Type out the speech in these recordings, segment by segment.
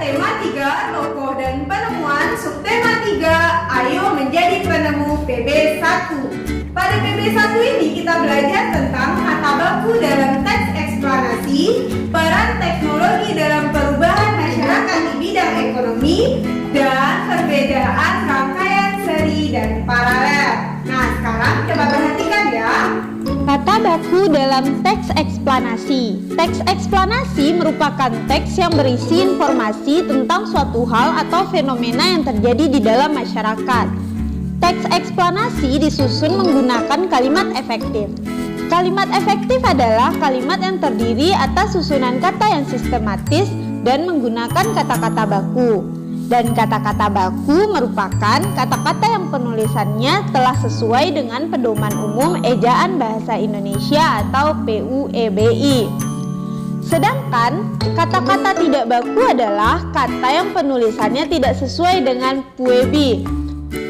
tema 3, tokoh dan penemuan. Subtema 3, ayo menjadi penemu PB1. Pada PB1 ini kita belajar tentang kata baku dalam teks eksplanasi, peran teknologi dalam perubahan masyarakat di bidang ekonomi, dan perbedaan rangkaian seri dan paralel. Nah, sekarang coba perhatikan ya. Kata baku dalam teks eksplanasi. Teks eksplanasi merupakan teks yang berisi informasi tentang suatu hal atau fenomena yang terjadi di dalam masyarakat. Teks eksplanasi disusun menggunakan kalimat efektif. Kalimat efektif adalah kalimat yang terdiri atas susunan kata yang sistematis dan menggunakan kata-kata baku. Dan kata-kata baku merupakan kata-kata yang penulisannya telah sesuai dengan Pedoman Umum Ejaan Bahasa Indonesia atau PUEBI. Sedangkan kata-kata tidak baku adalah kata yang penulisannya tidak sesuai dengan PUEBI.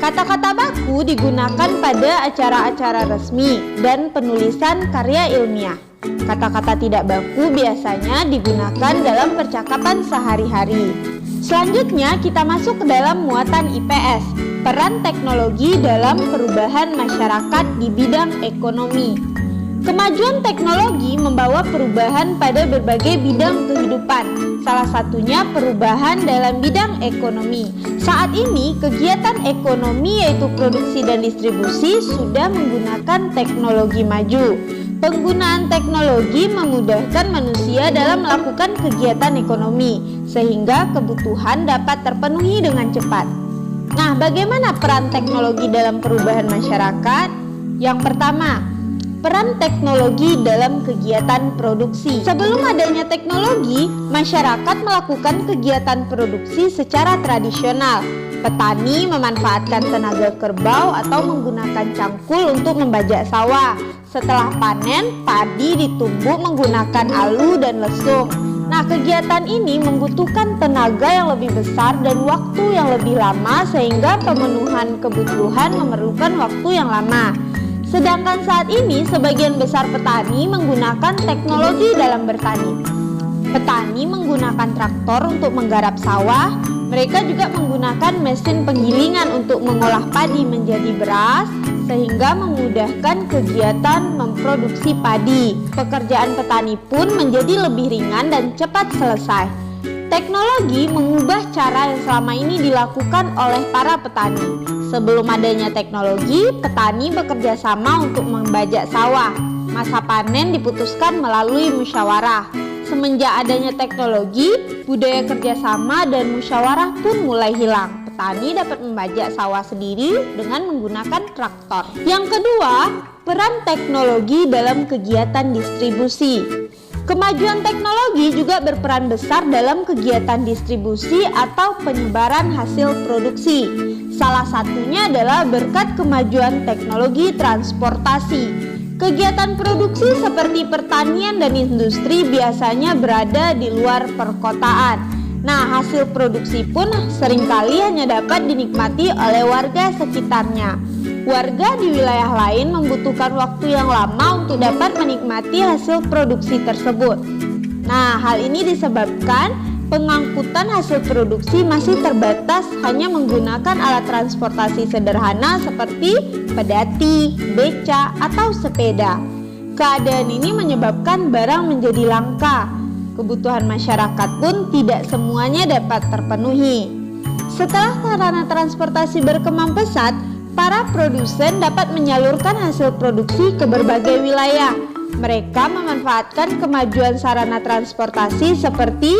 Kata-kata baku digunakan pada acara-acara resmi dan penulisan karya ilmiah. Kata-kata tidak baku biasanya digunakan dalam percakapan sehari-hari. Selanjutnya kita masuk ke dalam muatan IPS, peran teknologi dalam perubahan masyarakat di bidang ekonomi. Kemajuan teknologi membawa perubahan pada berbagai bidang kehidupan, salah satunya perubahan dalam bidang ekonomi. Saat ini kegiatan ekonomi yaitu produksi dan distribusi sudah menggunakan teknologi maju. Penggunaan teknologi memudahkan manusia dalam melakukan kegiatan ekonomi, sehingga kebutuhan dapat terpenuhi dengan cepat. Nah, bagaimana peran teknologi dalam perubahan masyarakat? Yang pertama, peran teknologi dalam kegiatan produksi. Sebelum adanya teknologi, masyarakat melakukan kegiatan produksi secara tradisional. Petani memanfaatkan tenaga kerbau atau menggunakan cangkul untuk membajak sawah. Setelah panen, padi ditumbuk menggunakan alu dan lesung. Nah, kegiatan ini membutuhkan tenaga yang lebih besar dan waktu yang lebih lama sehingga pemenuhan kebutuhan memerlukan waktu yang lama. Sedangkan saat ini sebagian besar petani menggunakan teknologi dalam bertani. Petani menggunakan traktor untuk menggarap sawah. Mereka juga menggunakan mesin penggilingan untuk mengolah padi menjadi beras, sehingga memudahkan kegiatan memproduksi padi. Pekerjaan petani pun menjadi lebih ringan dan cepat selesai. Teknologi mengubah cara yang selama ini dilakukan oleh para petani. Sebelum adanya teknologi, petani bekerja sama untuk membajak sawah. Masa panen diputuskan melalui musyawarah. Semenjak adanya teknologi, budaya kerjasama dan musyawarah pun mulai hilang. Petani dapat membajak sawah sendiri dengan menggunakan traktor. Yang kedua, peran teknologi dalam kegiatan distribusi. Kemajuan teknologi juga berperan besar dalam kegiatan distribusi atau penyebaran hasil produksi. Salah satunya adalah berkat kemajuan teknologi transportasi. Kegiatan produksi seperti pertanian dan industri biasanya berada di luar perkotaan. Nah, hasil produksi pun seringkali hanya dapat dinikmati oleh warga sekitarnya. Warga di wilayah lain membutuhkan waktu yang lama untuk dapat menikmati hasil produksi tersebut. Nah, hal ini disebabkan pengangkutan hasil produksi masih terbatas hanya menggunakan alat transportasi sederhana seperti pedati, beca, atau sepeda. Keadaan ini menyebabkan barang menjadi langka. Kebutuhan masyarakat pun tidak semuanya dapat terpenuhi. Setelah sarana transportasi berkembang pesat, para produsen dapat menyalurkan hasil produksi ke berbagai wilayah. Mereka memanfaatkan kemajuan sarana transportasi seperti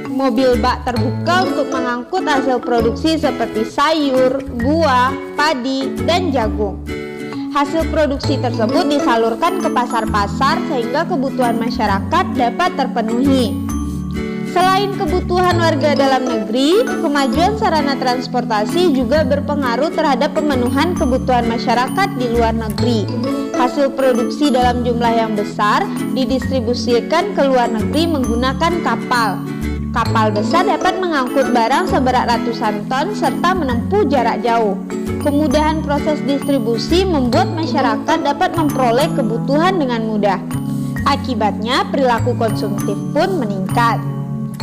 mobil bak terbuka untuk mengangkut hasil produksi seperti sayur, buah, padi, dan jagung. Hasil produksi tersebut disalurkan ke pasar-pasar sehingga kebutuhan masyarakat dapat terpenuhi. Selain kebutuhan warga dalam negeri, kemajuan sarana transportasi juga berpengaruh terhadap pemenuhan kebutuhan masyarakat di luar negeri. Hasil produksi dalam jumlah yang besar didistribusikan ke luar negeri menggunakan kapal. Kapal besar dapat mengangkut barang seberat ratusan ton serta menempuh jarak jauh. Kemudahan proses distribusi membuat masyarakat dapat memperoleh kebutuhan dengan mudah. Akibatnya perilaku konsumtif pun meningkat.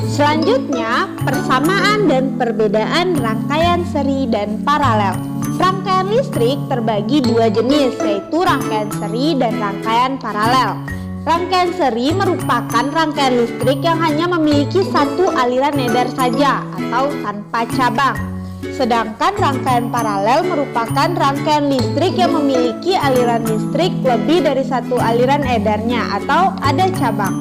Selanjutnya, persamaan dan perbedaan rangkaian seri dan paralel. Rangkaian listrik terbagi dua jenis, yaitu rangkaian seri dan rangkaian paralel. Rangkaian seri merupakan rangkaian listrik yang hanya memiliki satu aliran edar saja atau tanpa cabang. Sedangkan rangkaian paralel merupakan rangkaian listrik yang memiliki aliran listrik lebih dari satu aliran edarnya atau ada cabang.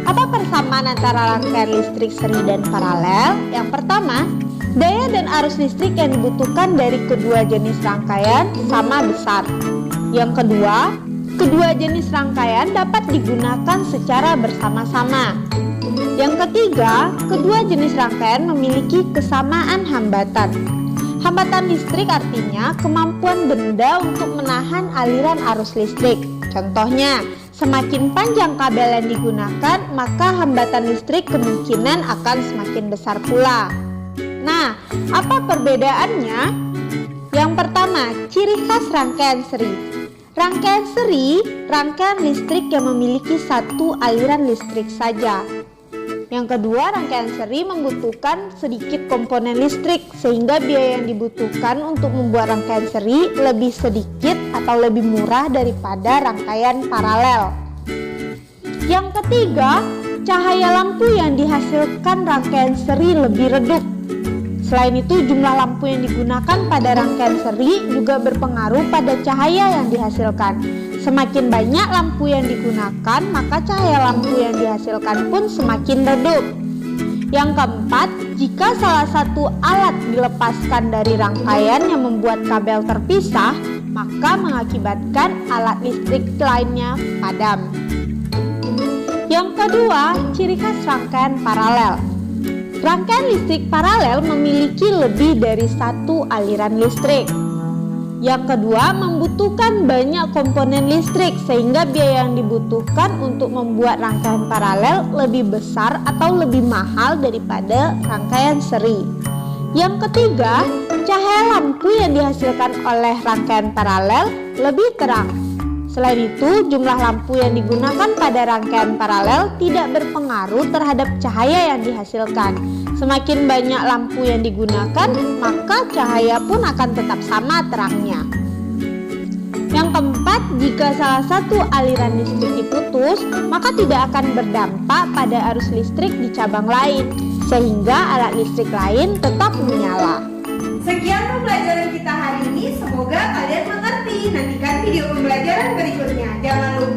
Apa persamaan antara rangkaian listrik seri dan paralel? Yang pertama, daya dan arus listrik yang dibutuhkan dari kedua jenis rangkaian sama besar. Yang kedua, kedua jenis rangkaian dapat digunakan secara bersama-sama. Yang ketiga, kedua jenis rangkaian memiliki kesamaan hambatan. Hambatan listrik artinya kemampuan benda untuk menahan aliran arus listrik. Contohnya, semakin panjang kabel yang digunakan, maka hambatan listrik kemungkinan akan semakin besar pula. Nah, apa perbedaannya? Yang pertama, ciri khas rangkaian seri. Rangkaian seri, rangkaian listrik yang memiliki satu aliran listrik saja. Yang kedua, rangkaian seri membutuhkan sedikit komponen listrik, sehingga biaya yang dibutuhkan untuk membuat rangkaian seri lebih sedikit atau lebih murah daripada rangkaian paralel. Yang ketiga, cahaya lampu yang dihasilkan rangkaian seri lebih redup. Selain itu, jumlah lampu yang digunakan pada rangkaian seri juga berpengaruh pada cahaya yang dihasilkan. Semakin banyak lampu yang digunakan, maka cahaya lampu yang dihasilkan pun semakin redup. Yang keempat, jika salah satu alat dilepaskan dari rangkaian yang membuat kabel terpisah, maka mengakibatkan alat listrik lainnya padam. Yang kedua, ciri khas rangkaian paralel. Rangkaian listrik paralel memiliki lebih dari satu aliran listrik. Yang kedua, membutuhkan banyak komponen listrik sehingga biaya yang dibutuhkan untuk membuat rangkaian paralel lebih besar atau lebih mahal daripada rangkaian seri. Yang ketiga, cahaya lampu yang dihasilkan oleh rangkaian paralel lebih terang. Selain itu, jumlah lampu yang digunakan pada rangkaian paralel tidak berpengaruh terhadap cahaya yang dihasilkan. Semakin banyak lampu yang digunakan, maka cahaya pun akan tetap sama terangnya. Yang keempat, jika salah satu aliran listrik diputus, maka tidak akan berdampak pada arus listrik di cabang lain, sehingga alat listrik lain tetap menyala. Sekian pembelajaran kita hari ini, semoga kalian mengerti. Nantikan video pembelajaran berikutnya. Jangan lupa